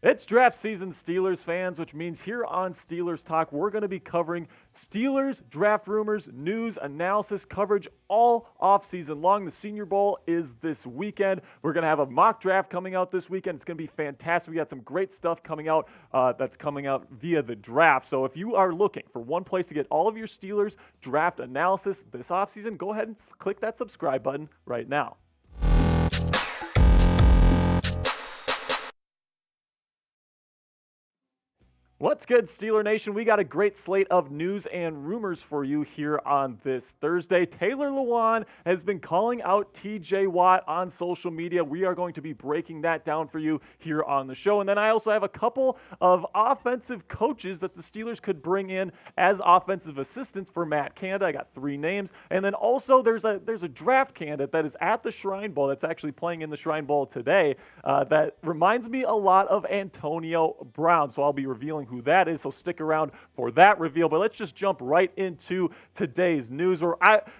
It's draft season, Steelers fans, which means here on Steelers Talk, we're going to be covering Steelers draft rumors, news, analysis, coverage all offseason long. The Senior Bowl is this weekend. We're going to have a mock draft coming out this weekend. It's going to be fantastic. We got some great stuff coming out that's coming out via the draft. So if you are looking for one place to get all of your Steelers draft analysis this offseason, go ahead and click that subscribe button right now. What's good, Steeler Nation? We got a great slate of news and rumors for you here on this Thursday. Taylor Lewan has been calling out TJ Watt on social media. We are going to be breaking that down for you here on the show. And then I also have a couple of offensive coaches that the Steelers could bring in as offensive assistants for Matt Canada. I got 3 names. And then also there's a draft candidate that is at the Shrine Bowl that's actually playing in the Shrine Bowl today that reminds me a lot of Antonio Brown. So I'll be revealing who that is, so stick around for that reveal. But let's just jump right into today's news.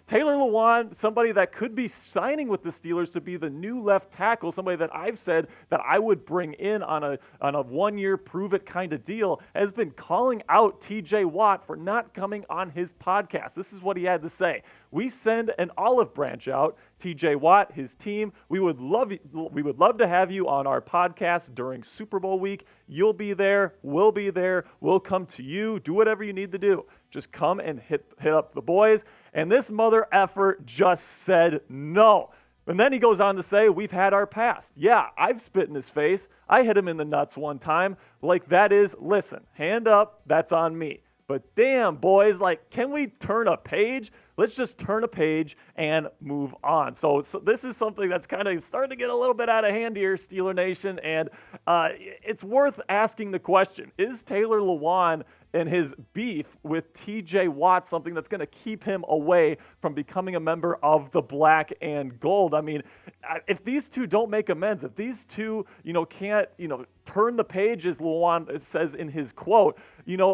Taylor Lewan, somebody that could be signing with the Steelers to be the new left tackle, somebody that I've said that I would bring in on a one-year prove-it kind of deal, has been calling out TJ Watt for not coming on his podcast. This is what he had to say. We send an olive branch out. TJ Watt, his team, we would love to have you on our podcast during Super Bowl week. You'll be there. We'll be there. We'll come to you. Do whatever you need to do. Just come and hit up the boys. And this mother effer just said no. And then he goes on to say, we've had our past. Yeah, I've spit in his face. I hit him in the nuts one time. Like, that is, listen, hand up, that's on me. But damn, boys, like, can we turn a page? Let's just turn a page and move on. So this is something that's kind of starting to get a little bit out of hand here, Steeler Nation, and it's worth asking the question, is Taylor Lewan and his beef with TJ Watt something that's going to keep him away from becoming a member of the black and gold? I mean, if these two don't make amends, if these two, can't, turn the page, as Lewan says in his quote,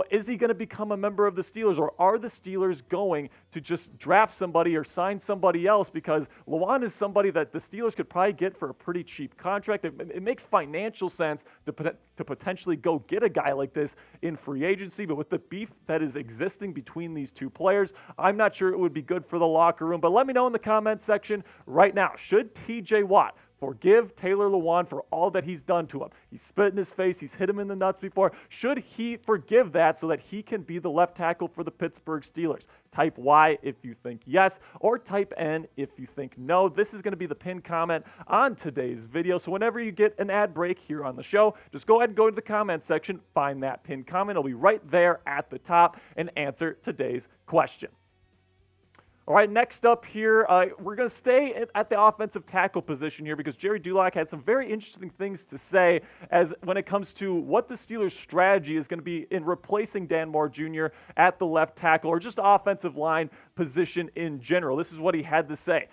is he going to become a member of the Steelers, or are the Steelers going to just draft somebody or sign somebody else? Because Lewan is somebody that the Steelers could probably get for a pretty cheap contract. It makes financial sense to potentially go get a guy like this in free agency, but with the beef that is existing between these two players, I'm not sure it would be good for the locker room. But let me know in the comment section right now, should TJ Watt forgive Taylor Lewan for all that he's done to him? He's spit in his face. He's hit him in the nuts before. Should he forgive that so that he can be the left tackle for the Pittsburgh Steelers? Type Y if you think yes, or type N if you think no. This is going to be the pinned comment on today's video. So whenever you get an ad break here on the show, just go ahead and go to the comment section, find that pinned comment. It'll be right there at the top, and answer today's question. All right, next up here, we're going to stay at the offensive tackle position here because Gerry Dulac had some very interesting things to say as when it comes to what the Steelers' strategy is going to be in replacing Dan Moore Jr. at the left tackle, or just offensive line position in general. This is what he had to say.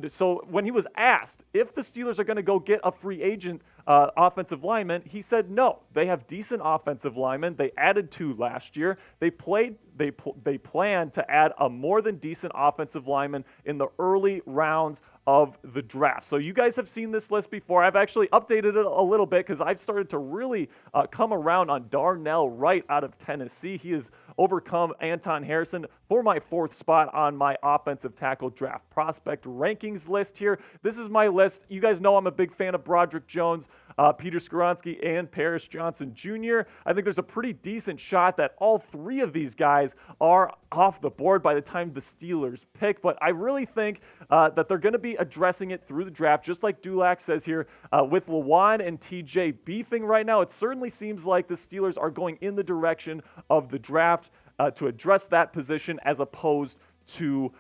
So when he was asked if the Steelers are going to go get a free agent offensive lineman, he said no. They have decent offensive linemen. They added 2 last year. They plan to add a more than decent offensive lineman in the early rounds of the draft. So you guys have seen this list before. I've actually updated it a little bit because I've started to really come around on Darnell Wright out of Tennessee. He has overcome Anton Harrison for my 4th spot on my offensive tackle draft prospect rankings list here. This is my list. You guys know I'm a big fan of Broderick Jones, Peter Skoronski, and Paris Johnson Jr. I think there's a pretty decent shot that all 3 of these guys are off the board by the time the Steelers pick, but I really think that they're going to be addressing it through the draft, just like Dulac says here, with Lewan and TJ beefing right now. It certainly seems like the Steelers are going in the direction of the draft to address that position as opposed to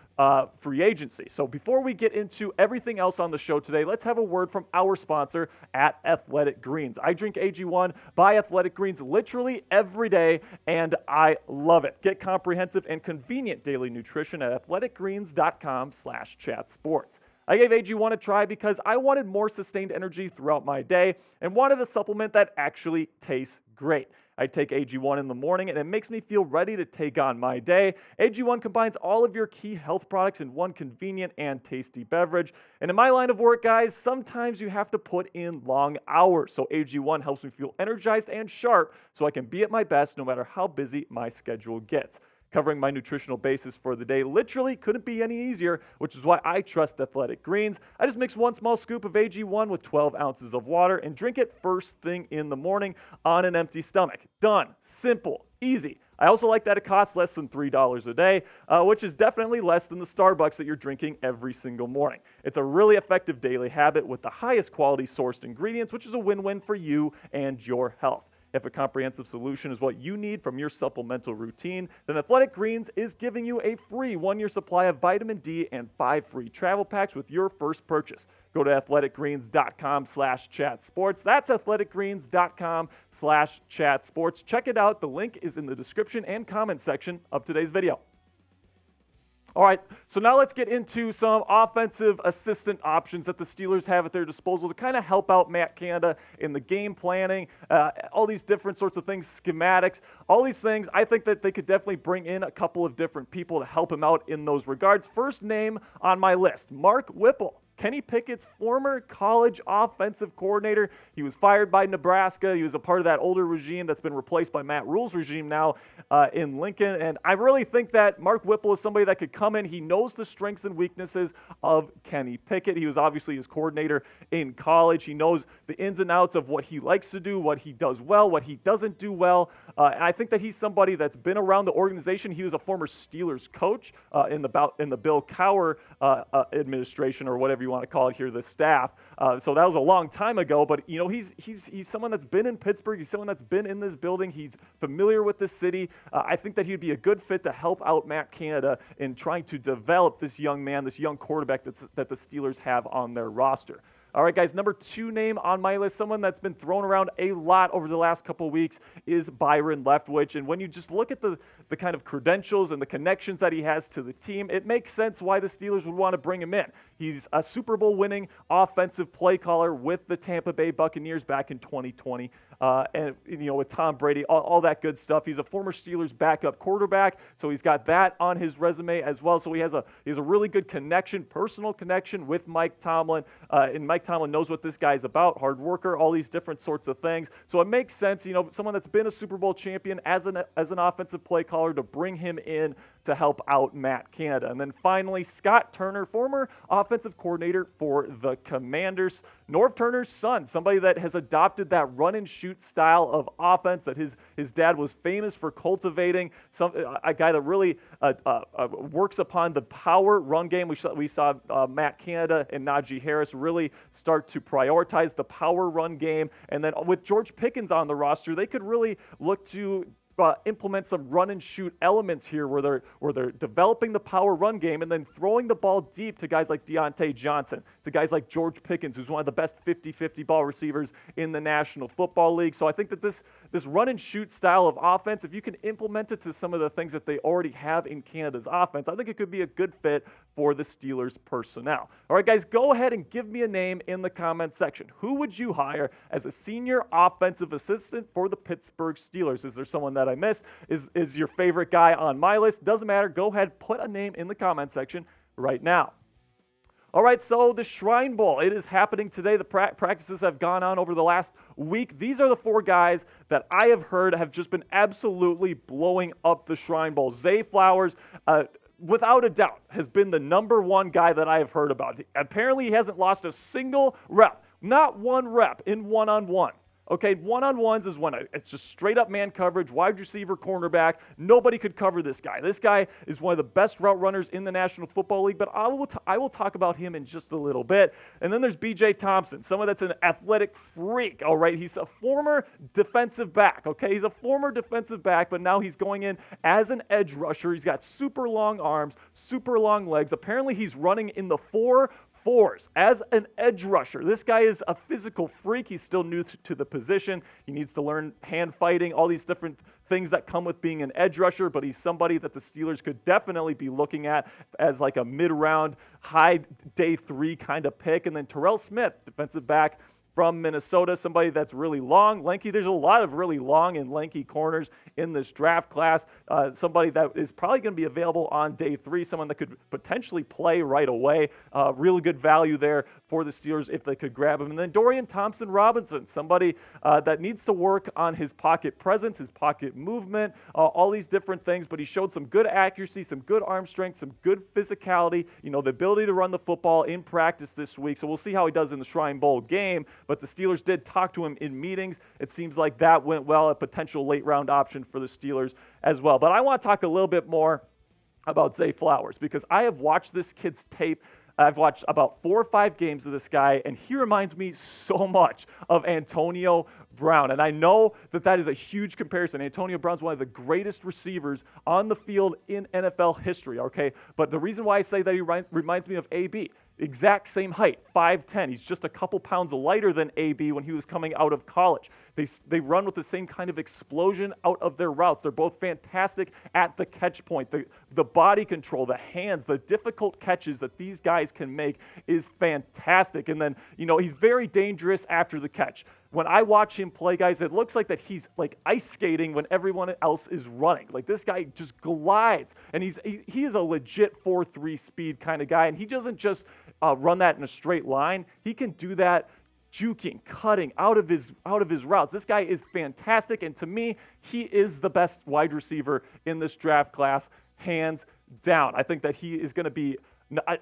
free agency. So before we get into everything else on the show today, let's have a word from our sponsor at Athletic Greens. I drink AG1 by Athletic Greens literally every day, and I love it. Get comprehensive and convenient daily nutrition at athleticgreens.com/chatsports. I gave AG1 a try because I wanted more sustained energy throughout my day and wanted a supplement that actually tastes great. I take AG1 in the morning and it makes me feel ready to take on my day. AG1 combines all of your key health products in one convenient and tasty beverage. And in my line of work, guys, sometimes you have to put in long hours. So AG1 helps me feel energized and sharp so I can be at my best no matter how busy my schedule gets. Covering my nutritional basis for the day literally couldn't be any easier, which is why I trust Athletic Greens. I just mix 1 small scoop of AG1 with 12 ounces of water and drink it first thing in the morning on an empty stomach. Done. Simple. Easy. I also like that it costs less than $3 a day, which is definitely less than the Starbucks that you're drinking every single morning. It's a really effective daily habit with the highest quality sourced ingredients, which is a win-win for you and your health. If a comprehensive solution is what you need from your supplemental routine, then Athletic Greens is giving you a free 1-year supply of vitamin D and 5 free travel packs with your first purchase. Go to athleticgreens.com/chatsports. That's athleticgreens.com/chatsports. Check it out. The link is in the description and comment section of today's video. All right, so now let's get into some offensive assistant options that the Steelers have at their disposal to kind of help out Matt Canada in the game planning, all these different sorts of things, schematics, all these things. I think that they could definitely bring in a couple of different people to help him out in those regards. First name on my list, Mark Whipple. Kenny Pickett's former college offensive coordinator. He was fired by Nebraska. He was a part of that older regime that's been replaced by Matt Rule's regime now in Lincoln. And I really think that Mark Whipple is somebody that could come in. He knows the strengths and weaknesses of Kenny Pickett. He was obviously his coordinator in college. He knows the ins and outs of what he likes to do, what he does well, what he doesn't do well. And I think that he's somebody that's been around the organization. He was a former Steelers coach in the Bill Cowher administration, or whatever you want to call it here, the staff. So that was a long time ago, but you know, he's someone that's been in Pittsburgh. He's someone that's been in this building. He's familiar with the city. I think that he'd be a good fit to help out Matt Canada in trying to develop this young man, this young quarterback that the Steelers have on their roster. All right, guys, number 2 name on my list, someone that's been thrown around a lot over the last couple of weeks, is Byron Leftwich. And when you just look at the kind of credentials and the connections that he has to the team, it makes sense why the Steelers would want to bring him in. He's a Super Bowl winning offensive play caller with the Tampa Bay Buccaneers back in 2020. And, you know, with Tom Brady, all that good stuff. He's a former Steelers backup quarterback, so he's got that on his resume as well. So he has a really good connection, personal connection with Mike Tomlin. And Mike Tomlin knows what this guy's about, hard worker, all these different sorts of things. So it makes sense, you know, someone that's been a Super Bowl champion as an offensive play caller, to bring him in to help out Matt Canada. And then finally, Scott Turner, former offensive coordinator for the Commanders. Norv Turner's son, somebody that has adopted that run and shoot style of offense that his dad was famous for cultivating. A guy that really works upon the power run game. We saw Matt Canada and Najee Harris really start to prioritize the power run game. And then with George Pickens on the roster, they could really look to implement some run and shoot elements here where they're developing the power run game and then throwing the ball deep to guys like Deontay Johnson, to guys like George Pickens, who's one of the best 50-50 ball receivers in the National Football League. So I think that this run and shoot style of offense, if you can implement it to some of the things that they already have in Canada's offense, I think it could be a good fit for the Steelers personnel. All right, guys, go ahead and give me a name in the comments section. Who would you hire as a senior offensive assistant for the Pittsburgh Steelers? Is there someone that I missed? Is your favorite guy on my list? Doesn't matter. Go ahead, put a name in the comment section right now. All right, so the Shrine Bowl, it is happening today. The practices have gone on over the last week. These are the 4 guys that I have heard have just been absolutely blowing up the Shrine Bowl. Zay Flowers, without a doubt, has been the number 1 guy that I have heard about. Apparently, he hasn't lost a single rep, not one rep in one-on-one. Okay, one-on-ones is when it's just straight-up man coverage, wide receiver, cornerback. Nobody could cover this guy. This guy is one of the best route runners in the National Football League, but I will talk about him in just a little bit. And then there's B.J. Thompson, someone that's an athletic freak, all right? He's a former defensive back, okay? He's a former defensive back, but now he's going in as an edge rusher. He's got super long arms, super long legs. Apparently, he's running in the 4 fours as an edge rusher. This guy is a physical freak. He's still new to the position. He needs to learn hand fighting, all these different things that come with being an edge rusher, but he's somebody that the Steelers could definitely be looking at as like a mid-round, high day 3 kind of pick. And then Terrell Smith, defensive back from Minnesota, somebody that's really long, lanky. There's a lot of really long and lanky corners in this draft class. Somebody that is probably going to be available on day 3, someone that could potentially play right away. Really good value there for the Steelers if they could grab him. And then Dorian Thompson-Robinson, somebody that needs to work on his pocket presence, his pocket movement, all these different things, but he showed some good accuracy, some good arm strength, some good physicality, the ability to run the football in practice this week. So we'll see how he does in the Shrine Bowl game. But the Steelers did talk to him in meetings. It seems like that went well, a potential late-round option for the Steelers as well. But I want to talk a little bit more about Zay Flowers because I have watched this kid's tape. I've watched about 4 or 5 games of this guy, and he reminds me so much of Antonio Brown. And I know that is a huge comparison. Antonio Brown's one of the greatest receivers on the field in NFL history, okay? But the reason why I say that he reminds me of AB, exact same height, 5'10". He's just a couple pounds lighter than AB when he was coming out of college. They run with the same kind of explosion out of their routes. They're both fantastic at the catch point. The body control, the hands, the difficult catches that these guys can make is fantastic. And then, he's very dangerous after the catch. When I watch him play, guys, it looks like that he's like ice skating when everyone else is running. Like this guy just glides, and he is a legit 4.3 speed kind of guy, and he doesn't just run that in a straight line. He can do that juking, cutting out of his routes. This guy is fantastic, and to me, he is the best wide receiver in this draft class, hands down. I think that he is going to be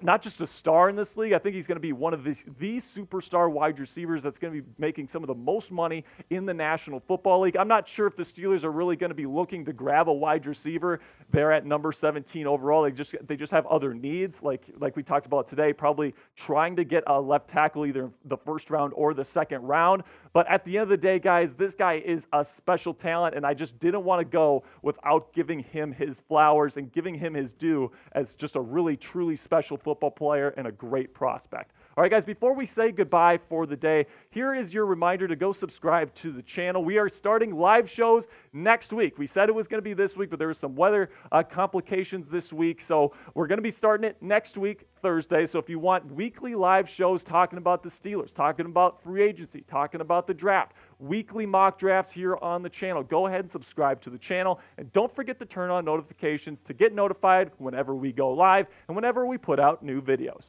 not just a star in this league. I think he's going to be one of the superstar wide receivers that's going to be making some of the most money in the National Football League. I'm not sure if the Steelers are really going to be looking to grab a wide receiver. They're at number 17 overall. They just have other needs, like we talked about today, probably trying to get a left tackle either the first round or the second round. But at the end of the day, guys, this guy is a special talent, and I just didn't want to go without giving him his flowers and giving him his due as just a really, truly special football player and a great prospect. All right, guys, before we say goodbye for the day, here is your reminder to go subscribe to the channel. We are starting live shows next week. We said it was going to be this week, but there were some weather complications this week, so we're going to be starting it next week, Thursday. So if you want weekly live shows talking about the Steelers, talking about free agency, talking about the draft, weekly mock drafts here on the channel, go ahead and subscribe to the channel. And don't forget to turn on notifications to get notified whenever we go live and whenever we put out new videos.